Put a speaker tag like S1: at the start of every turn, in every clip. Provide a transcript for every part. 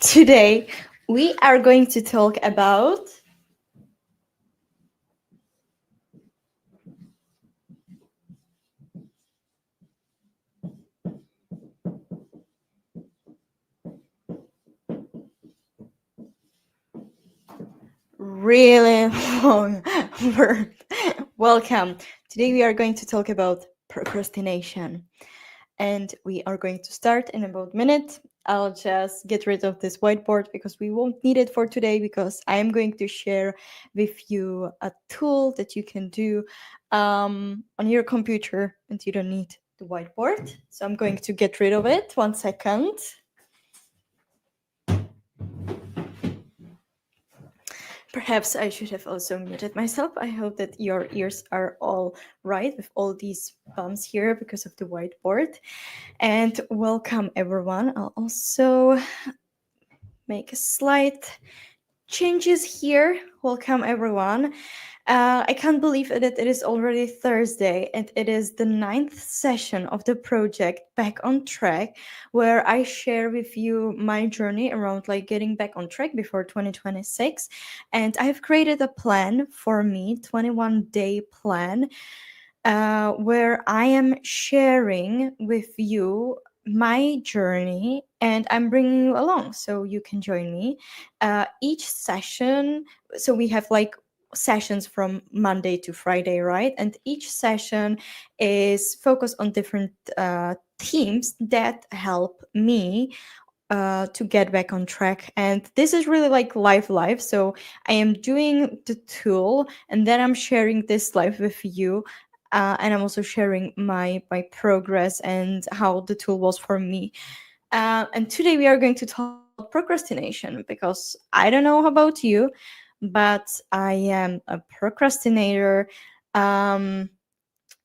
S1: Today, we are going to talk about really long word. Welcome. Today, we are going to talk about procrastination. And we are going to start in about a minute. I'll just get rid of this whiteboard because we won't need it for today because I am going to share with you a tool that you can do on your computer and you don't need the whiteboard. So I'm going to get rid of it. 1 second. Perhaps I should have also muted myself. I hope that your ears are all right with all these bumps here because of the whiteboard. And welcome everyone. I'll also make a slight changes here. Welcome everyone. I can't believe that it is already Thursday and it is the 9th session of the project Back on Track, where I share with you my journey around like getting back on track before 2026. And I've created a plan for me, 21-day plan, where I am sharing with you my journey and I'm bringing you along so you can join me. Each session, so we have like sessions from Monday to Friday, right? And each session is focused on different themes that help me to get back on track. And this is really like live. So I am doing the tool and then I'm sharing this live with you. And I'm also sharing my progress and how the tool was for me. And today we are going to talk about procrastination because I don't know about you, but I am a procrastinator. I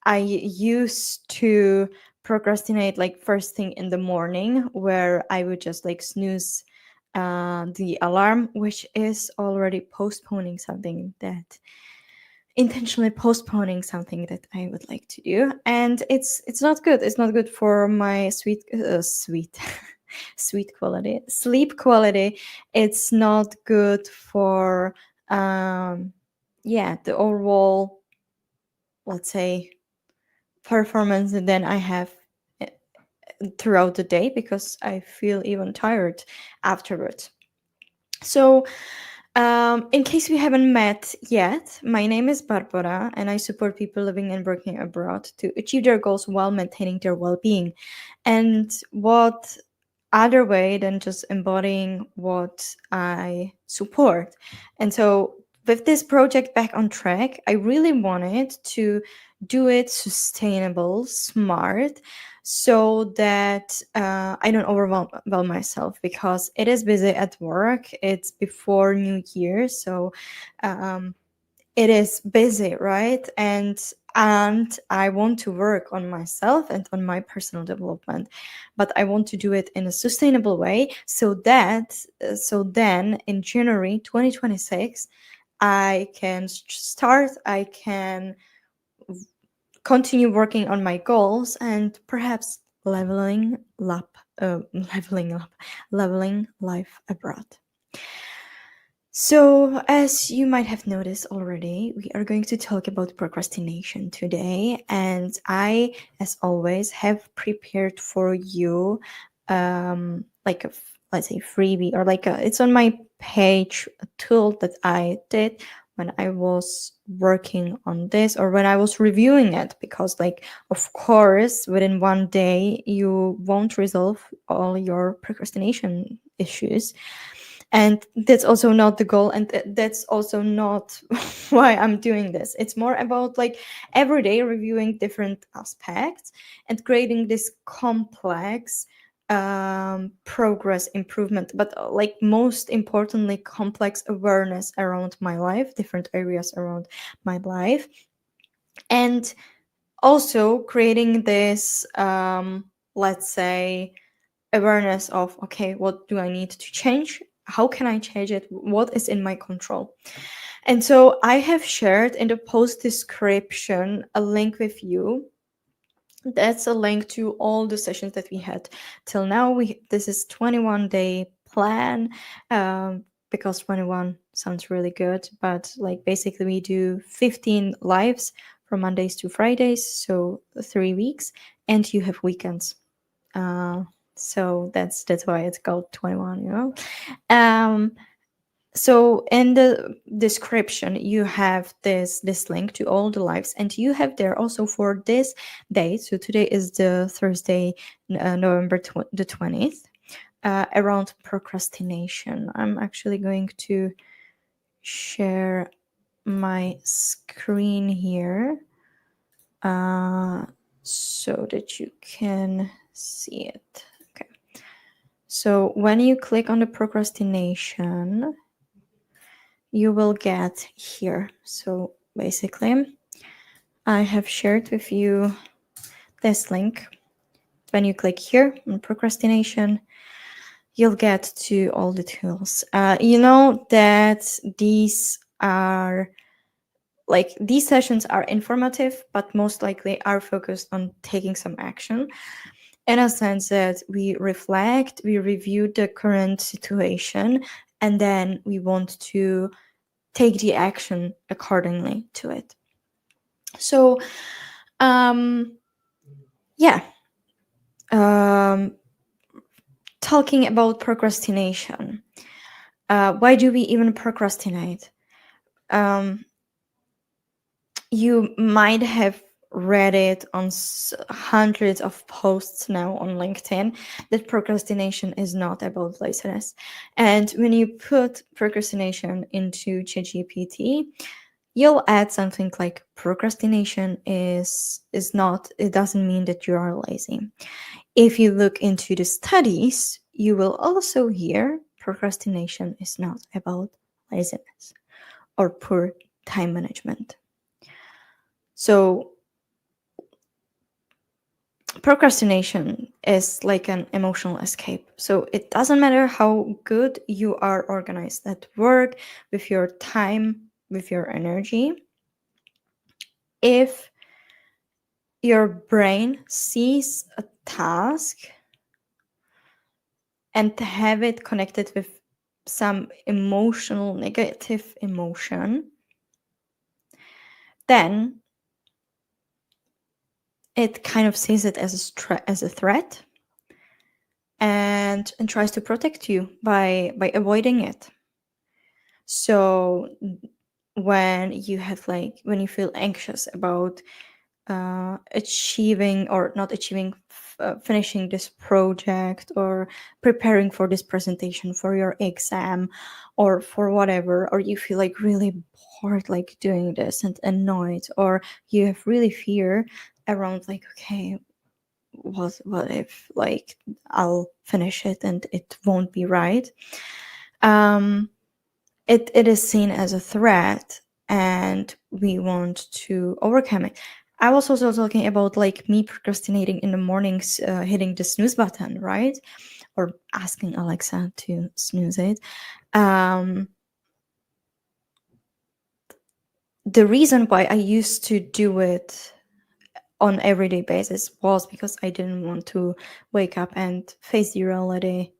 S1: used to procrastinate like first thing in the morning, where I would just like snooze the alarm, which is already postponing something that intentionally postponing something that I would like to do, and it's not good. It's not good for my sweet sweet quality sleep quality. It's not good for yeah, the overall, let's say, performance that then I have eh, throughout the day because I feel even tired afterwards. So, in case we haven't met yet, my name is Barbara, and I support people living and working abroad to achieve their goals while maintaining their well being. And what other way than just embodying what I support? And so, with this project Back on Track, I really wanted to do it sustainable, smart, so that I don't overwhelm myself because it is busy at work. It's before New Year, so um, it is busy, right? And I want to work on myself and on my personal development, but I want to do it in a sustainable way so that so then in January 2026 I can start. I can continue working on my goals and perhaps leveling up, leveling life abroad. So, as you might have noticed already, we are going to talk about procrastination today, and I, as always, have prepared for you, like a let's say freebie, or like it's on my page, a tool that I did when I was working on this or when I was reviewing it, because like of course within 1 day you won't resolve all your procrastination issues, and that's also not the goal, and that's also not why I'm doing this. It's more about like every day reviewing different aspects and creating this complex progress improvement, but like most importantly complex awareness around my life, different areas around my life, and also creating this let's say awareness of, okay, what do I need to change, how can I change it, what is in my control. And so I have shared in the post description a link with you. That's a link to all the sessions that we had till now. This is 21-day plan, because 21 sounds really good. But like basically, we do 15 lives from Mondays to Fridays, so 3 weeks, and you have weekends. So that's why it's called 21. Um, so in the description you have this link to all the lives, and you have there also for this day. So today is the Thursday, November the 20th, around procrastination. I'm actually going to share my screen here, so that you can see it. Okay, so when you click on the procrastination, you will get here. So basically, I have shared with you this link. When you click here on procrastination, you'll get to all the tools. You know that these sessions are informative, but most likely are focused on taking some action, in a sense that we reflect, we review the current situation, and then we want to take the action accordingly to it. So, yeah. Talking about procrastination. Why do we even procrastinate? You might have read it on hundreds of posts now on LinkedIn that procrastination is not about laziness. And when you put procrastination into ChatGPT, you'll add something like procrastination is not, it doesn't mean that you are lazy. If you look into the studies, you will also hear procrastination is not about laziness or poor time management. So procrastination is like an emotional escape. So it doesn't matter how good you are organized at work, with your time, with your energy. If your brain sees a task and have it connected with some emotional, negative emotion, then it kind of sees it as a threat, and tries to protect you by avoiding it. So when you feel anxious about achieving or not achieving, finishing this project, or preparing for this presentation for your exam, or for whatever, or you feel like really bored like doing this and annoyed, or you have really fear around like, okay, what if like I'll finish it and it won't be right, it is seen as a threat, and we want to overcome it. I was also talking about like me procrastinating in the mornings, hitting the snooze button, right? Or asking Alexa to snooze it. The reason why I used to do it on everyday basis was because I didn't want to wake up and face the reality.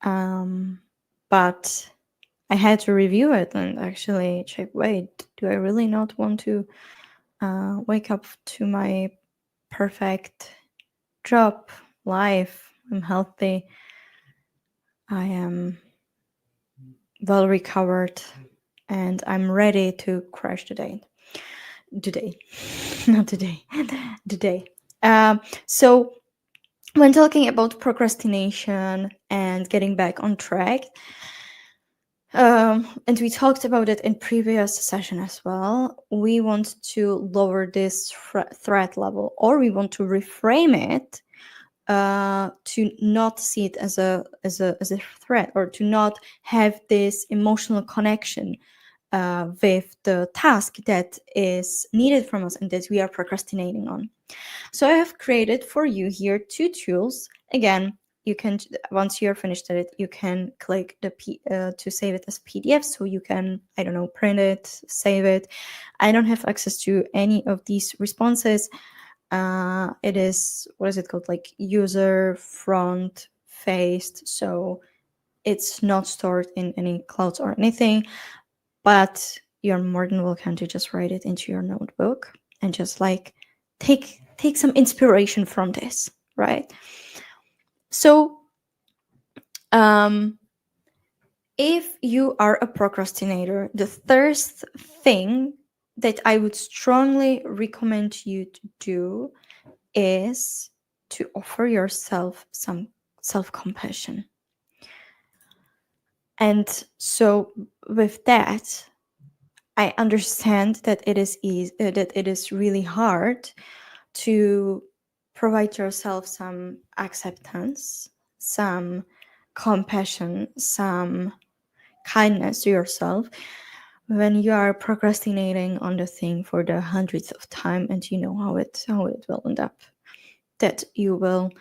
S1: But I had to review it and actually check, wait, do I really not want to wake up to my perfect job, life? I'm healthy. I am well recovered, and I'm ready to crash today. Not today. Today. So when talking about procrastination and getting back on track, and we talked about it in previous session as well, we want to lower this threat level, or we want to reframe it, to not see it as a threat, or to not have this emotional connection with the task that is needed from us and that we are procrastinating on. So I have created for you here 2 tools. Again, you can, once you're finished at it, you can click the to save it as PDF, so you can, I don't know, print it, save it. I don't have access to any of these responses. It is, what is it called, like user front faced, so it's not stored in any clouds or anything, but you're more than welcome to just write it into your notebook and just like take some inspiration from this, right? So if you are a procrastinator, the first thing that I would strongly recommend you to do is to offer yourself some self-compassion. And so with that, I understand that it is that it is really hard to provide yourself some acceptance, some compassion, some kindness to yourself when you are procrastinating on the thing for the hundredth of time, and you know how it will end up. That you will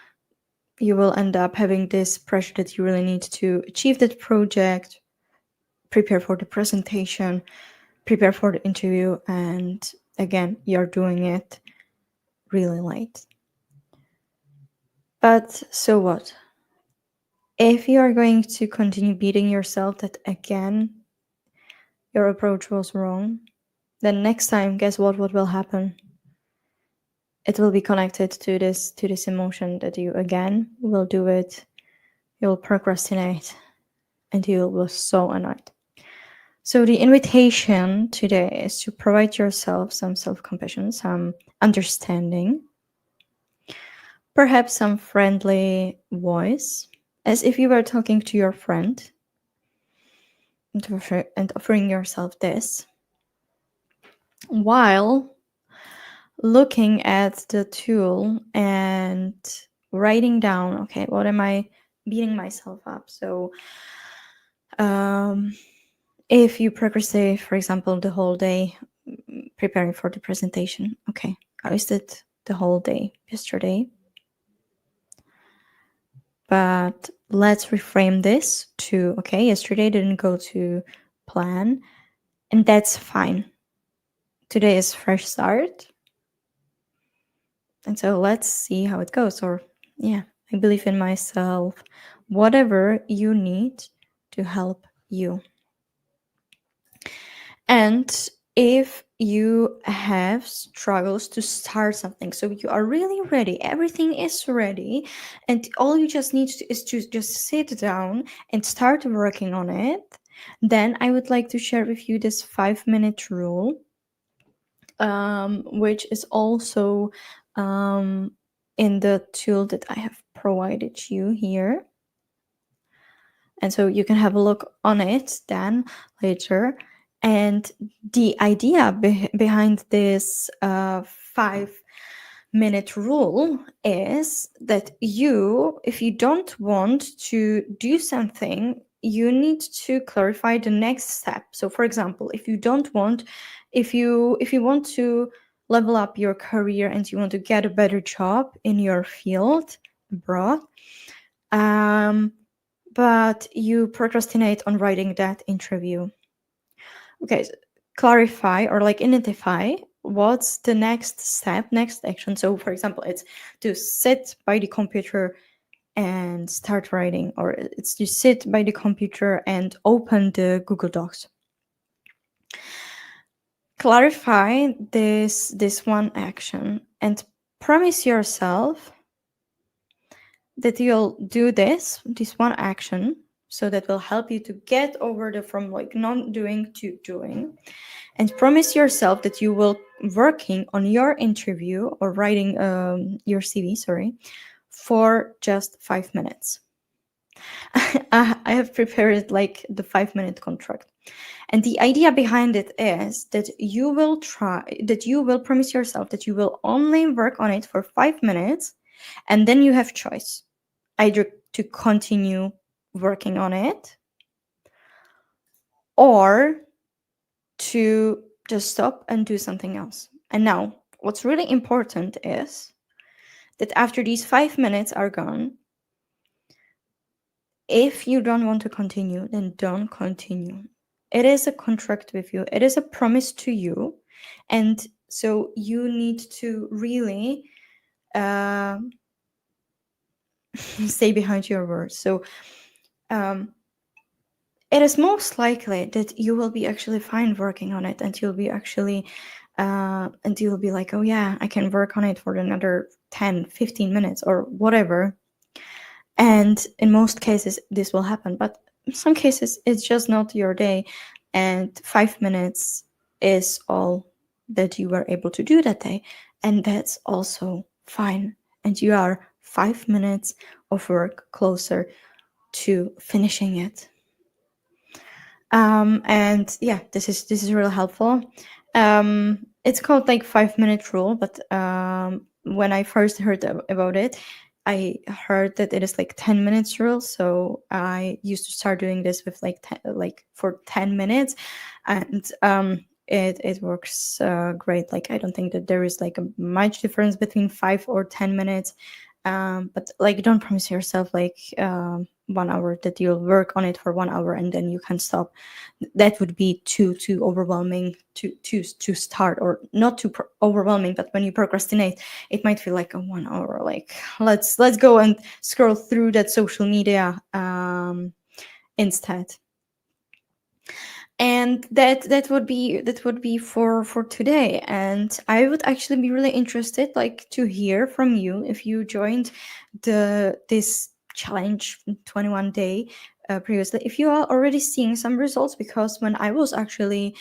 S1: end up having this pressure that you really need to achieve that project, prepare for the presentation, prepare for the interview, and again, you're doing it really late. But so what? If you are going to continue beating yourself that again your approach was wrong, then next time, guess what will happen? It will be connected to this emotion that you again will do it. You'll procrastinate and you will be so annoyed. So the invitation today is to provide yourself some self-compassion, some understanding, perhaps some friendly voice, as if you were talking to your friend and offering yourself this while looking at the tool and writing down, okay, what am I beating myself up? So if you procrastinate, for example, the whole day preparing for the presentation, okay, how is it the whole day yesterday? But let's reframe this to, okay, yesterday didn't go to plan, and that's fine. Today is fresh start. And so let's see how it goes. Or, yeah, I believe in myself. Whatever you need to help you. And if you have struggles to start something, so you are really ready, everything is ready, and all you just need to, is to just sit down and start working on it, then I would like to share with you this 5-minute rule, which is also in the tool that I have provided you here. And so you can have a look on it then later. And the idea behind this 5-minute rule is that if you don't want to do something, you need to clarify the next step. So for example, if you want to level up your career and you want to get a better job in your field abroad, but you procrastinate on writing that interview. Okay, so clarify or like identify what's the next step, next action. So for example, it's to sit by the computer and start writing, or it's to sit by the computer and open the Google Docs. Clarify this one action and promise yourself that you'll do this one action, so that will help you to get over the from like non-doing to doing, and promise yourself that you will working on your interview or writing your CV, sorry, for just 5 minutes. I have prepared like the 5-minute contract. And the idea behind it is that you will promise yourself that you will only work on it for 5 minutes, and then you have choice either to continue working on it or to just stop and do something else. And now, what's really important is that after these 5 minutes are gone, if you don't want to continue, then don't continue. It is a contract with you, it is a promise to you. And so you need to really stay behind your words. So it is most likely that you will be actually fine working on it, and you'll be like, oh yeah, I can work on it for another 10, 15 minutes or whatever. And in most cases this will happen, but in some cases it's just not your day, and 5 minutes is all that you were able to do that day, and that's also fine, and you are 5 minutes of work closer to finishing it. And yeah, this is really helpful. It's called like 5 minute rule, but when I first heard about it, I heard that it is like 10 minutes rule. So I used to start doing this with like for 10 minutes, and it works great. Like I don't think that there is like a much difference between 5 or 10 minutes. But like don't promise yourself like 1 hour that you'll work on it for 1 hour and then you can stop. That would be too overwhelming to start, or not too overwhelming, but when you procrastinate it might feel like a 1 hour, like let's go and scroll through that social media instead. And that would be for today, and I would actually be really interested like to hear from you if you joined this challenge 21 day previously, if you are already seeing some results, because when I was actually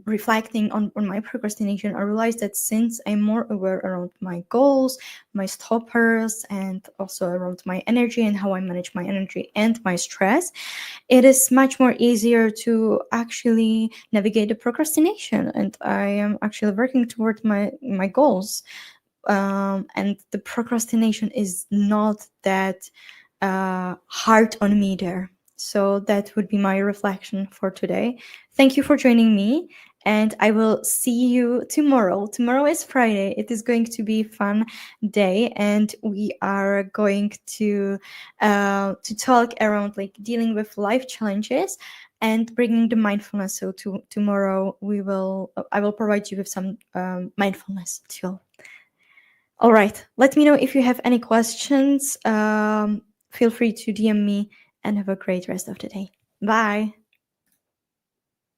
S1: reflecting on my procrastination, I realized that since I'm more aware around my goals, my stoppers, and also around my energy and how I manage my energy and my stress, it is much more easier to actually navigate the procrastination, and I am actually working toward my goals. And the procrastination is not that hard on me there. So that would be my reflection for today. Thank you for joining me, and I will see you tomorrow. Tomorrow is Friday. It is going to be a fun day, and we are going to talk around like dealing with life challenges and bringing the mindfulness. So tomorrow I will provide you with some mindfulness tool. All right. Let me know if you have any questions. Feel free to DM me, and have a great rest of the day. Bye.